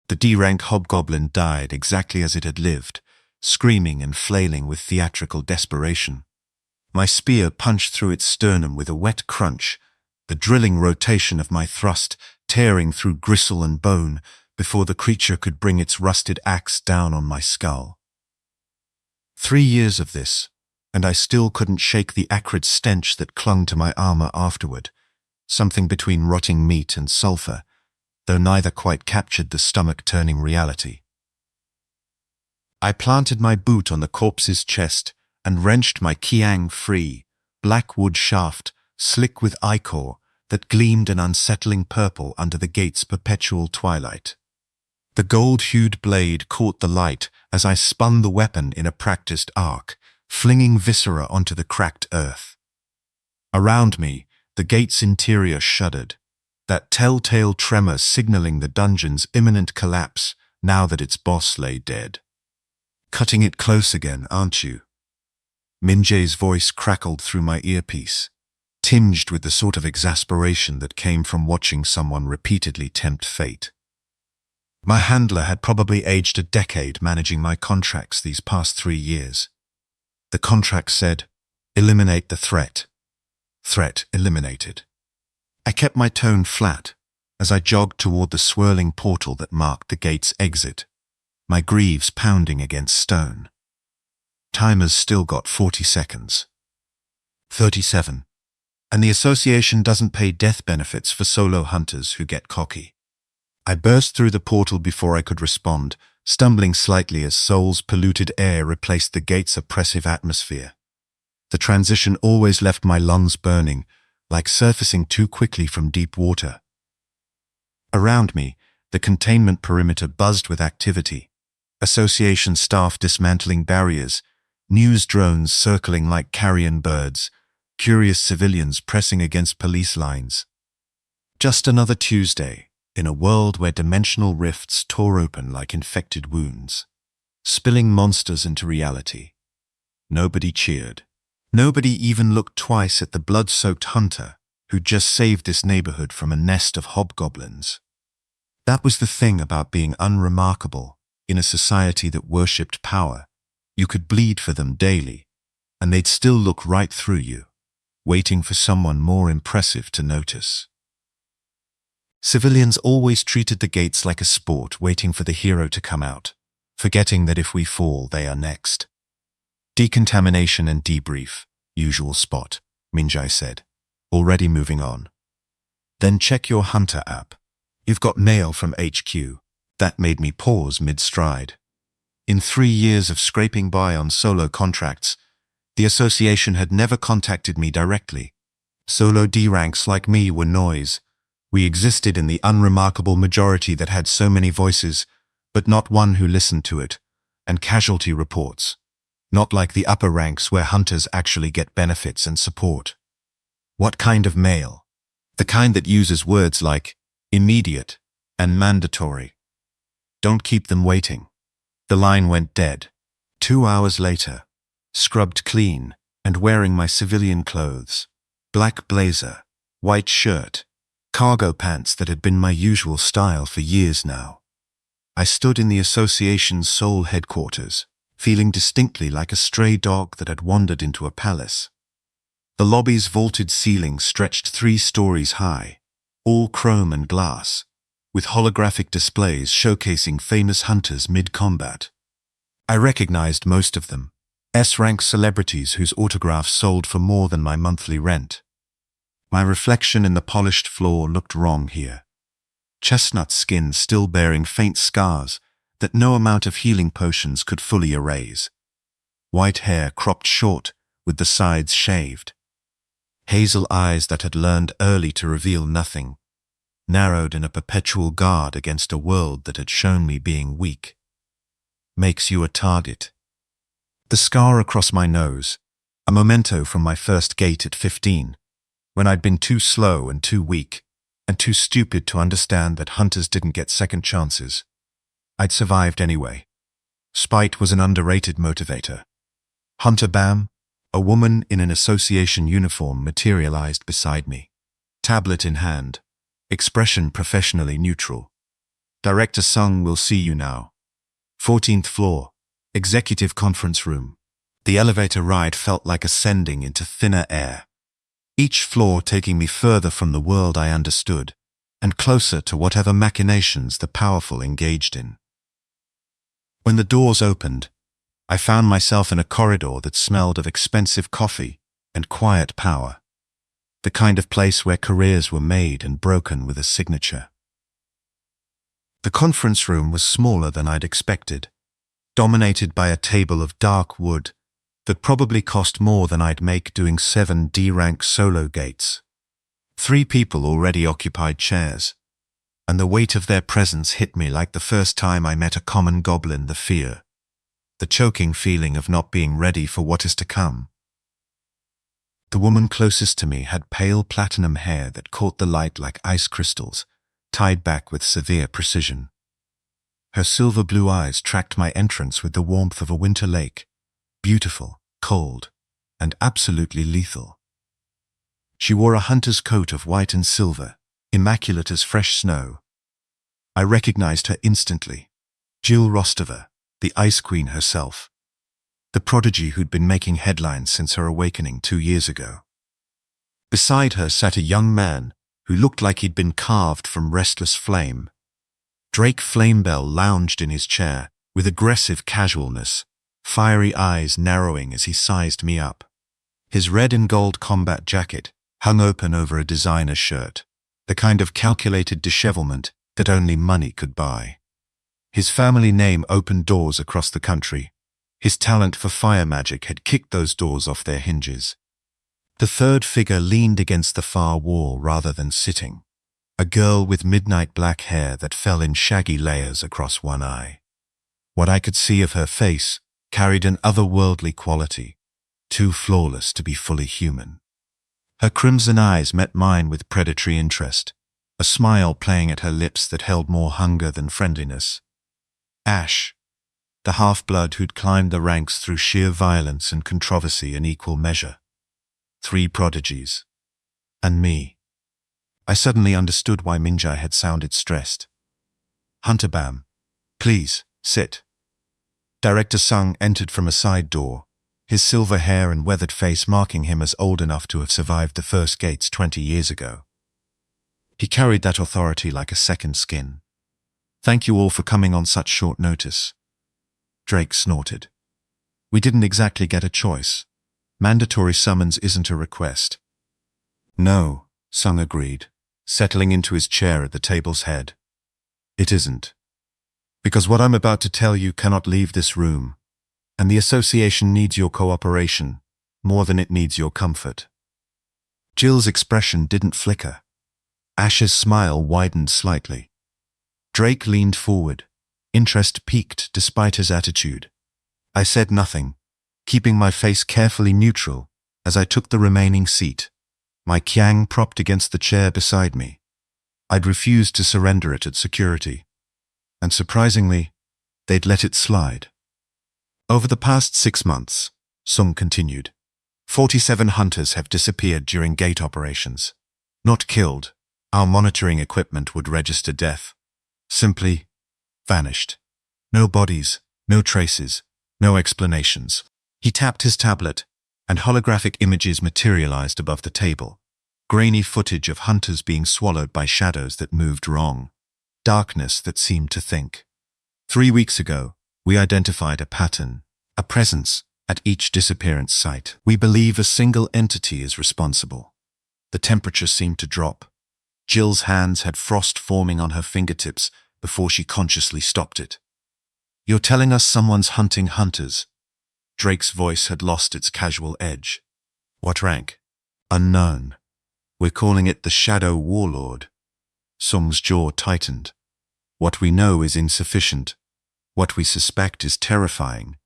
The D-rank hobgoblin died exactly as it had lived, screaming and flailing with theatrical desperation. My spear punched through its sternum with a wet crunch, the drilling rotation of my thrust tearing through gristle and bone before the creature could bring its rusted axe down on my skull. 3 years of this, and I still couldn't shake the acrid stench that clung to my armor afterward, something between rotting meat and sulfur, though neither quite captured the stomach-turning reality. I planted my boot on the corpse's chest and wrenched my kiang free, black wood shaft, slick with ichor, that gleamed an unsettling purple under the gate's perpetual twilight. The gold-hued blade caught the light as I spun the weapon in a practiced arc, flinging viscera onto the cracked earth. Around me, the gate's interior shuddered, that telltale tremor signaling the dungeon's imminent collapse now that its boss lay dead. "Cutting it close again, aren't you?" Minjae's voice crackled through my earpiece, tinged with the sort of exasperation that came from watching someone repeatedly tempt fate. My handler had probably aged a decade managing my contracts these past 3 years. The contract said, "Eliminate the threat." Threat eliminated. I kept my tone flat as I jogged toward the swirling portal that marked the gate's exit, my greaves pounding against stone. Timer's still got 40 seconds. 37. And the association doesn't pay death benefits for solo hunters who get cocky. I burst through the portal before I could respond, stumbling slightly as Seoul's polluted air replaced the gate's oppressive atmosphere. The transition always left my lungs burning, like surfacing too quickly from deep water. Around me, the containment perimeter buzzed with activity. Association staff dismantling barriers, news drones circling like carrion birds, curious civilians pressing against police lines. Just another Tuesday, in a world where dimensional rifts tore open like infected wounds, spilling monsters into reality. Nobody cheered. Nobody even looked twice at the blood-soaked hunter who'd just saved this neighborhood from a nest of hobgoblins. That was the thing about being unremarkable in a society that worshipped power. You could bleed for them daily, and they'd still look right through you, waiting for someone more impressive to notice. Civilians always treated the gates like a sport waiting for the hero to come out, forgetting that if we fall, they are next. "Decontamination and debrief, usual spot," Minjae said, already moving on. "Then check your Hunter app. You've got mail from HQ." That made me pause mid-stride. In 3 years of scraping by on solo contracts, the association had never contacted me directly. Solo D-ranks like me were noise. We existed in the unremarkable majority that had so many voices, but not one who listened to it, and casualty reports. Not like the upper ranks where hunters actually get benefits and support. What kind of mail? The kind that uses words like immediate and mandatory. Don't keep them waiting. The line went dead. 2 hours later, scrubbed clean and wearing my civilian clothes, black blazer, white shirt, cargo pants that had been my usual style for years now. I stood in the association's Seoul headquarters, feeling distinctly like a stray dog that had wandered into a palace. The lobby's vaulted ceiling stretched 3 stories high, all chrome and glass, with holographic displays showcasing famous hunters mid-combat. I recognized most of them, S-rank celebrities whose autographs sold for more than my monthly rent. My reflection in the polished floor looked wrong here. Chestnut skin still bearing faint scars that no amount of healing potions could fully erase. White hair cropped short with the sides shaved. Hazel eyes that had learned early to reveal nothing, narrowed in a perpetual guard against a world that had shown me being weak. Makes you a target. The scar across my nose, a memento from my first gate at 15, when I'd been too slow and too weak, and too stupid to understand that hunters didn't get second chances. I'd survived anyway. Spite was an underrated motivator. Hunter Bam, a woman in an association uniform, materialized beside me, tablet in hand, expression professionally neutral. Director Sung will see you now. 14th floor, executive conference room. The elevator ride felt like ascending into thinner air, each floor taking me further from the world I understood, and closer to whatever machinations the powerful engaged in. When the doors opened, I found myself in a corridor that smelled of expensive coffee and quiet power, the kind of place where careers were made and broken with a signature. The conference room was smaller than I'd expected, dominated by a table of dark wood that probably cost more than I'd make doing 7 D-rank solo gates. 3 people already occupied chairs, and the weight of their presence hit me like the first time I met a common goblin, the fear, the choking feeling of not being ready for what is to come. The woman closest to me had pale platinum hair that caught the light like ice crystals, tied back with severe precision. Her silver blue eyes tracked my entrance with the warmth of a winter lake, beautiful, cold, and absolutely lethal. She wore a hunter's coat of white and silver, immaculate as fresh snow. I recognized her instantly. Jill Rostova, the Ice Queen herself, the prodigy who'd been making headlines since her awakening 2 years ago. Beside her sat a young man who looked like he'd been carved from restless flame. Drake Flamebell lounged in his chair with aggressive casualness, fiery eyes narrowing as he sized me up. His red and gold combat jacket hung open over a designer shirt, the kind of calculated dishevelment that only money could buy. His family name opened doors across the country. His talent for fire magic had kicked those doors off their hinges. The third figure leaned against the far wall rather than sitting, a girl with midnight black hair that fell in shaggy layers across one eye. What I could see of her face carried an otherworldly quality, too flawless to be fully human. Her crimson eyes met mine with predatory interest, a smile playing at her lips that held more hunger than friendliness. Ash, the half-blood who'd climbed the ranks through sheer violence and controversy in equal measure. 3 prodigies. And me. I suddenly understood why Minjai had sounded stressed. Hunter Bam, please, sit. Director Sung entered from a side door, his silver hair and weathered face marking him as old enough to have survived the first gates 20 years ago. He carried that authority like a second skin. Thank you all for coming on such short notice. Drake snorted. We didn't exactly get a choice. Mandatory summons isn't a request. No, Sung agreed, settling into his chair at the table's head. It isn't. Because what I'm about to tell you cannot leave this room, and the association needs your cooperation more than it needs your comfort. Jill's expression didn't flicker. Ash's smile widened slightly. Drake leaned forward, interest piqued despite his attitude. I said nothing, keeping my face carefully neutral as I took the remaining seat, my kyang propped against the chair beside me. I'd refused to surrender it at security, and surprisingly, they'd let it slide. Over the past 6 months, Sung continued, 47 hunters have disappeared during gate operations. Not killed. Our monitoring equipment would register death. Simply vanished. No bodies, no traces, no explanations. He tapped his tablet, and holographic images materialized above the table. Grainy footage of hunters being swallowed by shadows that moved wrong. Darkness that seemed to think. 3 weeks ago, we identified a pattern, a presence, at each disappearance site. We believe a single entity is responsible. The temperature seemed to drop. Jill's hands had frost forming on her fingertips before she consciously stopped it. You're telling us someone's hunting hunters? Drake's voice had lost its casual edge. What rank? Unknown. We're calling it the Shadow Warlord. Sung's jaw tightened. What we know is insufficient. What we suspect is terrifying.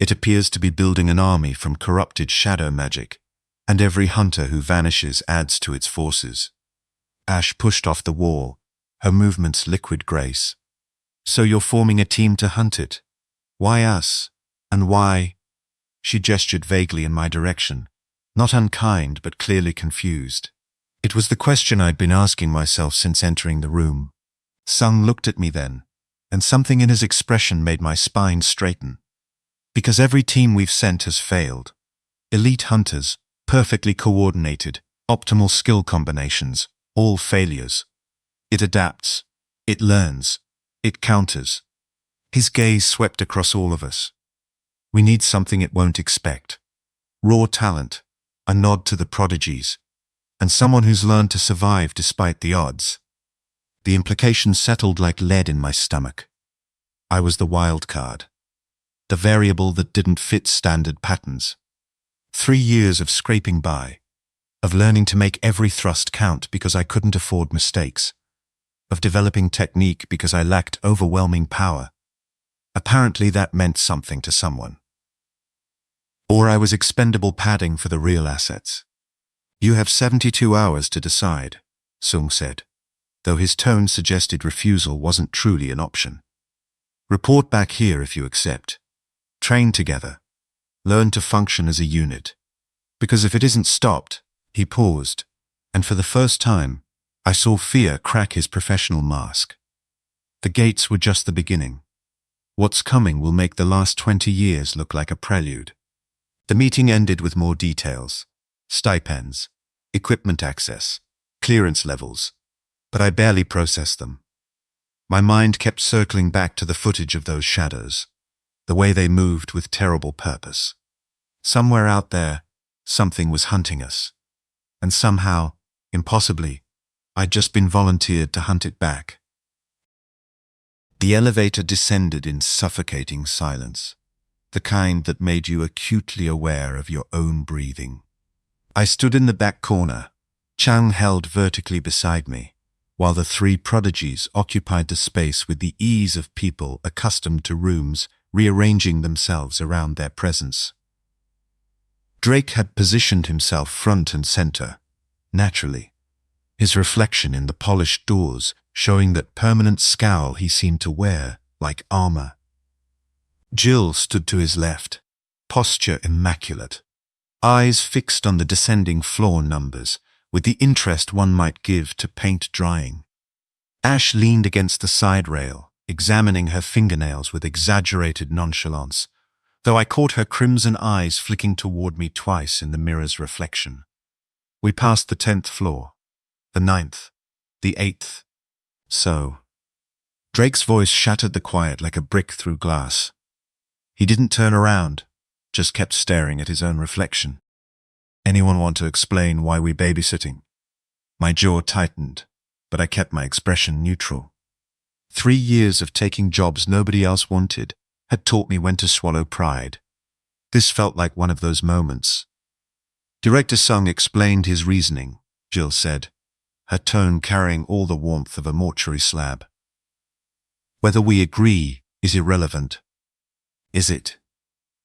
It appears to be building an army from corrupted shadow magic, and every hunter who vanishes adds to its forces. Ash pushed off the wall, her movements liquid grace. So you're forming a team to hunt it? Why us? And why? She gestured vaguely in my direction, not unkind but clearly confused. It was the question I'd been asking myself since entering the room. Sung looked at me then, and something in his expression made my spine straighten. Because every team we've sent has failed. Elite hunters, perfectly coordinated, optimal skill combinations, all failures. It adapts. It learns. It counters. His gaze swept across all of us. We need something it won't expect. Raw talent, a nod to the prodigies, and someone who's learned to survive despite the odds. The implications settled like lead in my stomach. I was the wild card. The variable that didn't fit standard patterns. 3 years of scraping by, of learning to make every thrust count because I couldn't afford mistakes, of developing technique because I lacked overwhelming power. Apparently that meant something to someone. Or I was expendable padding for the real assets. You have 72 hours to decide, Sung said, though his tone suggested refusal wasn't truly an option. Report back here if you accept. Train together. Learn to function as a unit. Because if it isn't stopped, he paused, and for the first time, I saw fear crack his professional mask. The gates were just the beginning. What's coming will make the last 20 years look like a prelude. The meeting ended with more details. Stipends, equipment access, clearance levels, but I barely processed them. My mind kept circling back to the footage of those shadows, the way they moved with terrible purpose. Somewhere out there, something was hunting us. And somehow, impossibly, I'd just been volunteered to hunt it back. The elevator descended in suffocating silence, the kind that made you acutely aware of your own breathing. I stood in the back corner, Chang held vertically beside me, while the 3 prodigies occupied the space with the ease of people accustomed to rooms rearranging themselves around their presence. Drake had positioned himself front and center, naturally, his reflection in the polished doors showing that permanent scowl he seemed to wear like armor. Jill stood to his left, posture immaculate, eyes fixed on the descending floor numbers with the interest one might give to paint drying. Ash leaned against the side rail, examining her fingernails with exaggerated nonchalance, though I caught her crimson eyes flicking toward me twice in the mirror's reflection. We passed the 10th floor, the 9th, the 8th. So, Drake's voice shattered the quiet like a brick through glass. He didn't turn around, just kept staring at his own reflection. Anyone want to explain why we babysitting? My jaw tightened, but I kept my expression neutral. 3 years of taking jobs nobody else wanted had taught me when to swallow pride. This felt like one of those moments. Director Sung explained his reasoning, Jill said, her tone carrying all the warmth of a mortuary slab. Whether we agree is irrelevant. Is it?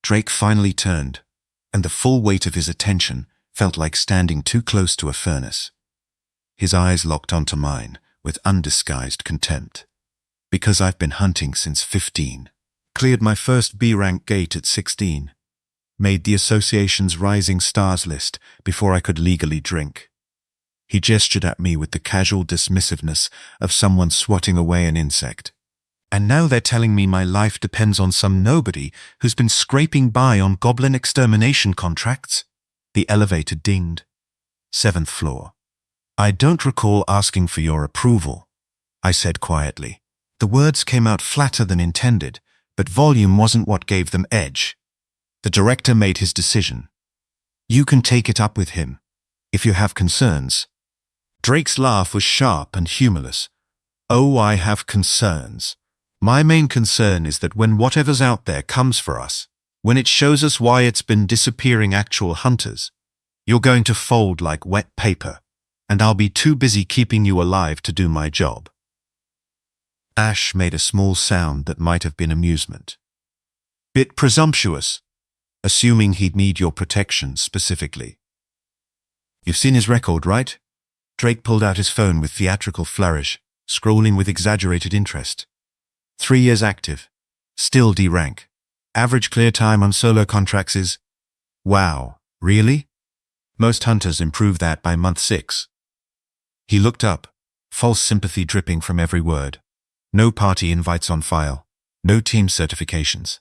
Drake finally turned, and the full weight of his attention felt like standing too close to a furnace. His eyes locked onto mine with undisguised contempt. Because I've been hunting since 15. Cleared my first B-rank gate at 16. Made the association's Rising Stars list before I could legally drink. He gestured at me with the casual dismissiveness of someone swatting away an insect. And now they're telling me my life depends on some nobody who's been scraping by on goblin extermination contracts? The elevator dinged. 7th floor. I don't recall asking for your approval, I said quietly. The words came out flatter than intended, but volume wasn't what gave them edge. The director made his decision. You can take it up with him, if you have concerns. Drake's laugh was sharp and humorless. Oh, I have concerns. My main concern is that when whatever's out there comes for us, when it shows us why it's been disappearing actual hunters, you're going to fold like wet paper, and I'll be too busy keeping you alive to do my job. Ash made a small sound that might have been amusement. Bit presumptuous, assuming he'd need your protection specifically. You've seen his record, right? Drake pulled out his phone with theatrical flourish, scrolling with exaggerated interest. 3 years active. Still D rank. Average clear time on solo contracts is... Wow, really? Most hunters improve that by month 6. He looked up, false sympathy dripping from every word. No party invites on file. No team certifications.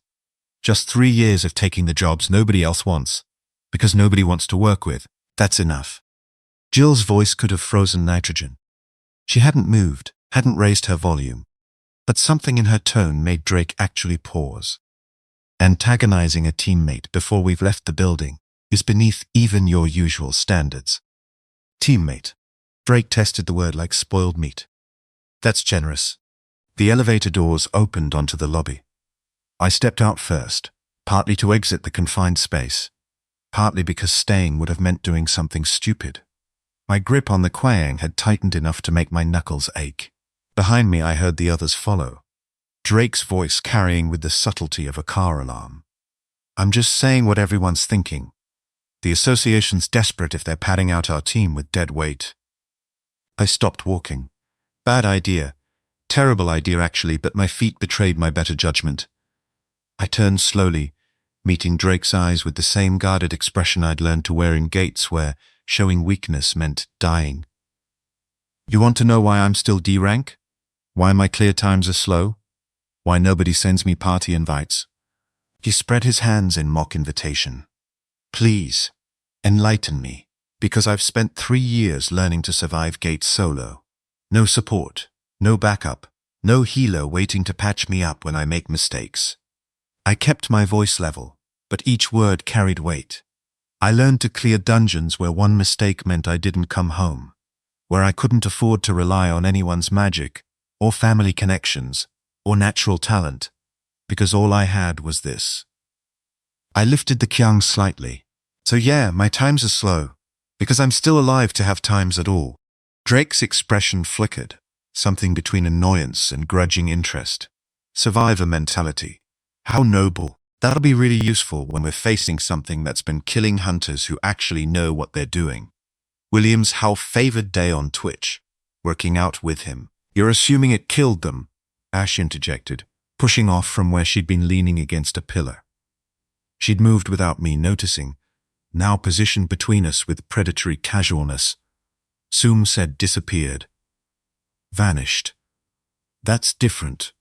Just 3 years of taking the jobs nobody else wants. Because nobody wants to work with. That's enough. Jill's voice could have frozen nitrogen. She hadn't moved, hadn't raised her volume. But something in her tone made Drake actually pause. Antagonizing a teammate before we've left the building is beneath even your usual standards. Teammate. Drake tested the word like spoiled meat. That's generous. The elevator doors opened onto the lobby. I stepped out first, partly to exit the confined space, partly because staying would have meant doing something stupid. My grip on the quang had tightened enough to make my knuckles ache. Behind me I heard the others follow, Drake's voice carrying with the subtlety of a car alarm. I'm just saying what everyone's thinking. The association's desperate if they're padding out our team with dead weight. I stopped walking. Bad idea. Terrible idea actually, but my feet betrayed my better judgment. I turned slowly, meeting Drake's eyes with the same guarded expression I'd learned to wear in gates where showing weakness meant dying. You want to know why I'm still D-rank? Why my clear times are slow? Why nobody sends me party invites? He spread his hands in mock invitation. Please, enlighten me, because I've spent 3 years learning to survive gates solo. No support, no backup, no healer waiting to patch me up when I make mistakes. I kept my voice level, but each word carried weight. I learned to clear dungeons where one mistake meant I didn't come home, where I couldn't afford to rely on anyone's magic, or family connections, or natural talent, because all I had was this. I lifted the kyang slightly. So yeah, my times are slow, because I'm still alive to have times at all. Drake's expression flickered, something between annoyance and grudging interest. Survivor mentality. How noble. That'll be really useful when we're facing something that's been killing hunters who actually know what they're doing. William's how favored day on Twitch. Working out with him. You're assuming it killed them, Ash interjected, pushing off from where she'd been leaning against a pillar. She'd moved without me noticing, now positioned between us with predatory casualness. Soom said disappeared. Vanished. That's different.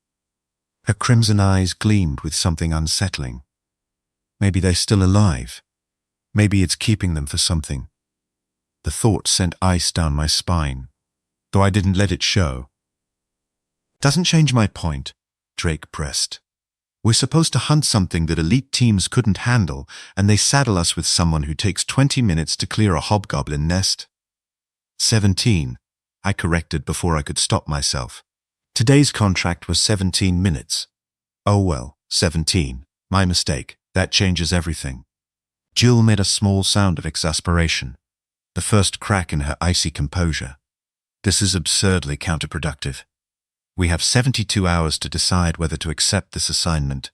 Her crimson eyes gleamed with something unsettling. Maybe they're still alive. Maybe it's keeping them for something. The thought sent ice down my spine, though I didn't let it show. Doesn't change my point, Drake pressed. We're supposed to hunt something that elite teams couldn't handle, and they saddle us with someone who takes 20 minutes to clear a hobgoblin nest. 17, I corrected before I could stop myself. Today's contract was 17 minutes. Oh well, 17. My mistake. That changes everything. Jill made a small sound of exasperation, the first crack in her icy composure. This is absurdly counterproductive. We have 72 hours to decide whether to accept this assignment.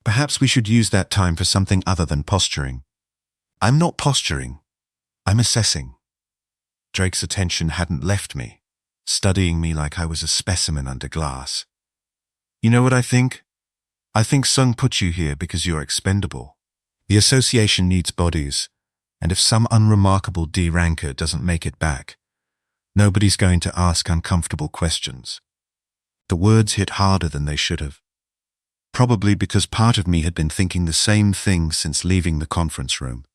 Perhaps we should use that time for something other than posturing. I'm not posturing. I'm assessing. Drake's attention hadn't left me, studying me like I was a specimen under glass. You know what I think? I think Sung put you here because you're expendable. The association needs bodies, and if some unremarkable D-ranker doesn't make it back, nobody's going to ask uncomfortable questions. The words hit harder than they should have. Probably because part of me had been thinking the same thing since leaving the conference room.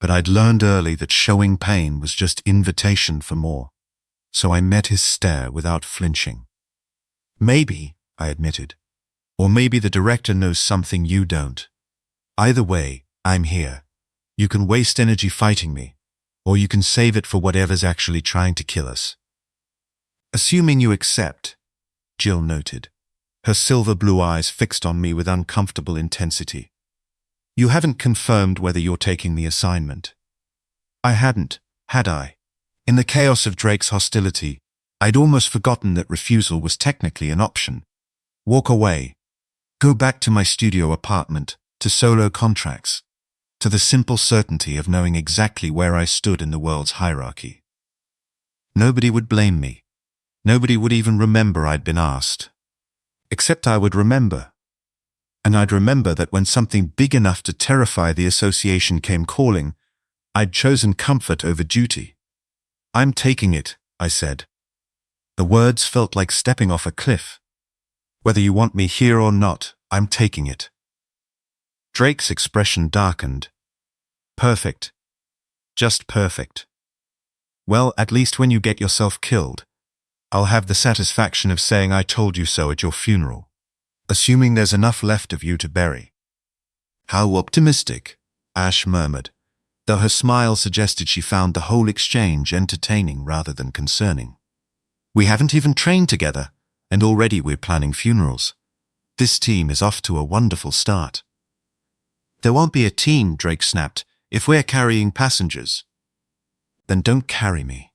But I'd learned early that showing pain was just invitation for more. So I met his stare without flinching. Maybe, I admitted. Or maybe the director knows something you don't. Either way, I'm here. You can waste energy fighting me, or you can save it for whatever's actually trying to kill us. Assuming you accept, Jill noted, her silver blue eyes fixed on me with uncomfortable intensity. You haven't confirmed whether you're taking the assignment. I hadn't, had I? In the chaos of Drake's hostility, I'd almost forgotten that refusal was technically an option. Walk away. Go back to my studio apartment, to solo contracts, to the simple certainty of knowing exactly where I stood in the world's hierarchy. Nobody would blame me. Nobody would even remember I'd been asked. Except I would remember. And I'd remember that when something big enough to terrify the association came calling, I'd chosen comfort over duty. I'm taking it, I said. The words felt like stepping off a cliff. Whether you want me here or not, I'm taking it. Drake's expression darkened. Perfect. Just perfect. Well, at least when you get yourself killed, I'll have the satisfaction of saying I told you so at your funeral, assuming there's enough left of you to bury. How optimistic, Ash murmured, though her smile suggested she found the whole exchange entertaining rather than concerning. We haven't even trained together, and already we're planning funerals. This team is off to a wonderful start. There won't be a team, Drake snapped, if we're carrying passengers. Then don't carry me.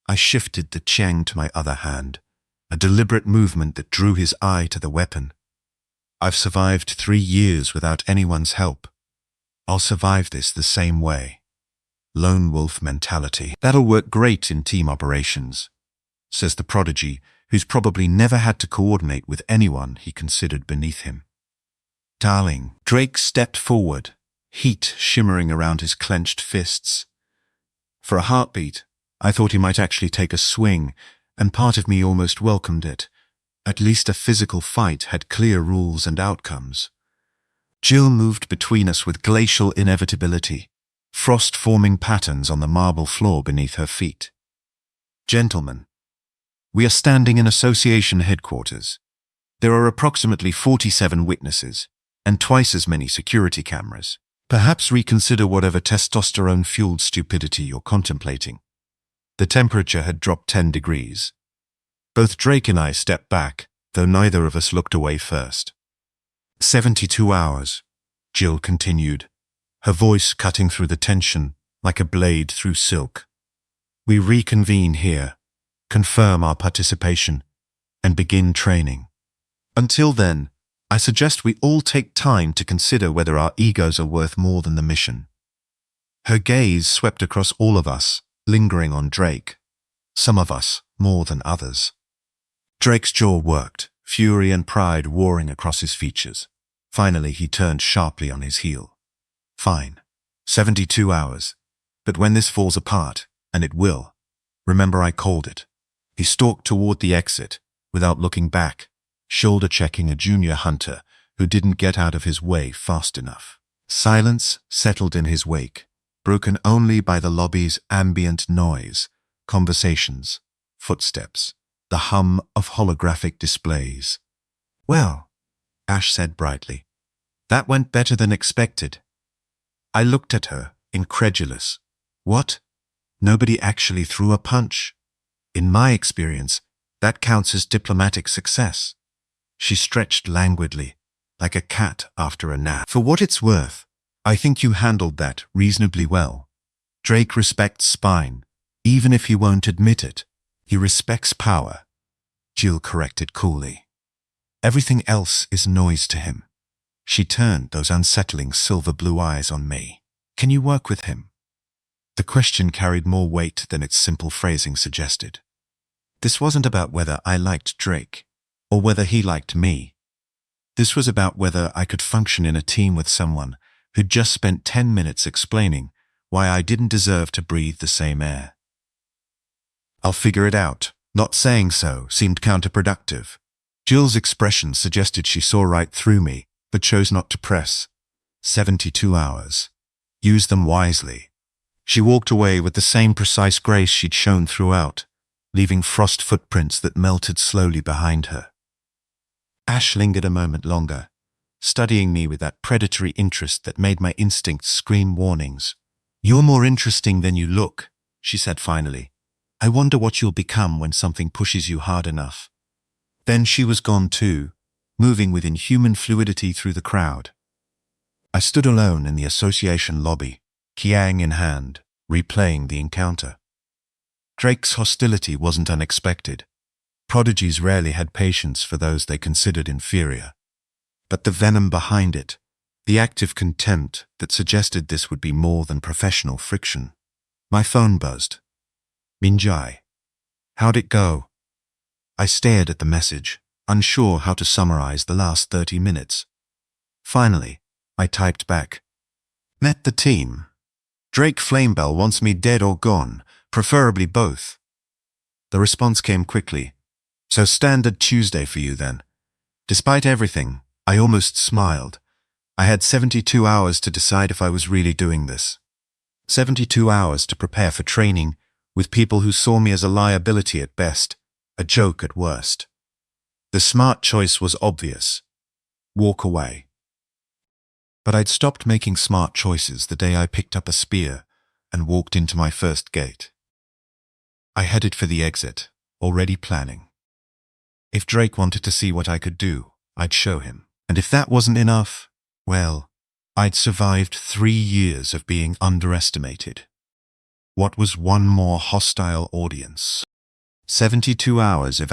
I shifted the Cheng to my other hand, a deliberate movement that drew his eye to the weapon. I've survived 3 years without anyone's help. I'll survive this the same way. Lone wolf mentality. That'll work great in team operations, says the prodigy, who's probably never had to coordinate with anyone he considered beneath him. Darling, Drake stepped forward, heat shimmering around his clenched fists. For a heartbeat, I thought he might actually take a swing, and part of me almost welcomed it. At least a physical fight had clear rules and outcomes. Jill moved between us with glacial inevitability, frost-forming patterns on the marble floor beneath her feet. Gentlemen, we are standing in association headquarters. There are approximately 47 witnesses, and twice as many security cameras. Perhaps reconsider whatever testosterone-fueled stupidity you're contemplating. The temperature had dropped 10 degrees. Both Drake and I stepped back, though neither of us looked away first. 72 hours, Jill continued, her voice cutting through the tension like a blade through silk. We reconvene here, confirm our participation, and begin training. Until then, I suggest we all take time to consider whether our egos are worth more than the mission. Her gaze swept across all of us, lingering on Drake. Some of us more than others. Drake's jaw worked, fury and pride warring across his features. Finally, he turned sharply on his heel. Fine. 72 hours. But when this falls apart, and it will, remember I called it. He stalked toward the exit, without looking back, shoulder-checking a junior hunter who didn't get out of his way fast enough. Silence settled in his wake, broken only by the lobby's ambient noise, conversations, footsteps, the hum of holographic displays. Well, Ash said brightly, that went better than expected. I looked at her, incredulous. What? Nobody actually threw a punch? In my experience, that counts as diplomatic success. She stretched languidly, like a cat after a nap. For what it's worth, I think you handled that reasonably well. Drake respects spine, even if he won't admit it. He respects power, Jill corrected coolly. Everything else is noise to him. She turned those unsettling silver blue eyes on me. Can you work with him? The question carried more weight than its simple phrasing suggested. This wasn't about whether I liked Drake, or whether he liked me. This was about whether I could function in a team with someone who'd just spent 10 minutes explaining why I didn't deserve to breathe the same air. I'll figure it out. Not saying so seemed counterproductive. Jill's expression suggested she saw right through me, but chose not to press. 72 hours. Use them wisely. She walked away with the same precise grace she'd shown throughout, leaving frost footprints that melted slowly behind her. Ash lingered a moment longer, studying me with that predatory interest that made my instincts scream warnings. You're more interesting than you look, she said finally. I wonder what you'll become when something pushes you hard enough. Then she was gone too, moving with inhuman fluidity through the crowd. I stood alone in the association lobby, Kiang in hand, replaying the encounter. Drake's hostility wasn't unexpected. Prodigies rarely had patience for those they considered inferior. But the venom behind it, the active contempt that suggested this would be more than professional friction. My phone buzzed. Minjai. How'd it go? I stared at the message, unsure how to summarize the last 30 minutes. Finally, I typed back. Met the team. Drake Flamebell wants me dead or gone, preferably both. The response came quickly. So standard Tuesday for you then. Despite everything, I almost smiled. I had 72 hours to decide if I was really doing this. 72 hours to prepare for training with people who saw me as a liability at best, a joke at worst. The smart choice was obvious. Walk away. But I'd stopped making smart choices the day I picked up a spear and walked into my first gate. I headed for the exit, already planning. If Drake wanted to see what I could do, I'd show him. And if that wasn't enough, well, I'd survived 3 years of being underestimated. What was one more hostile audience? 72 hours of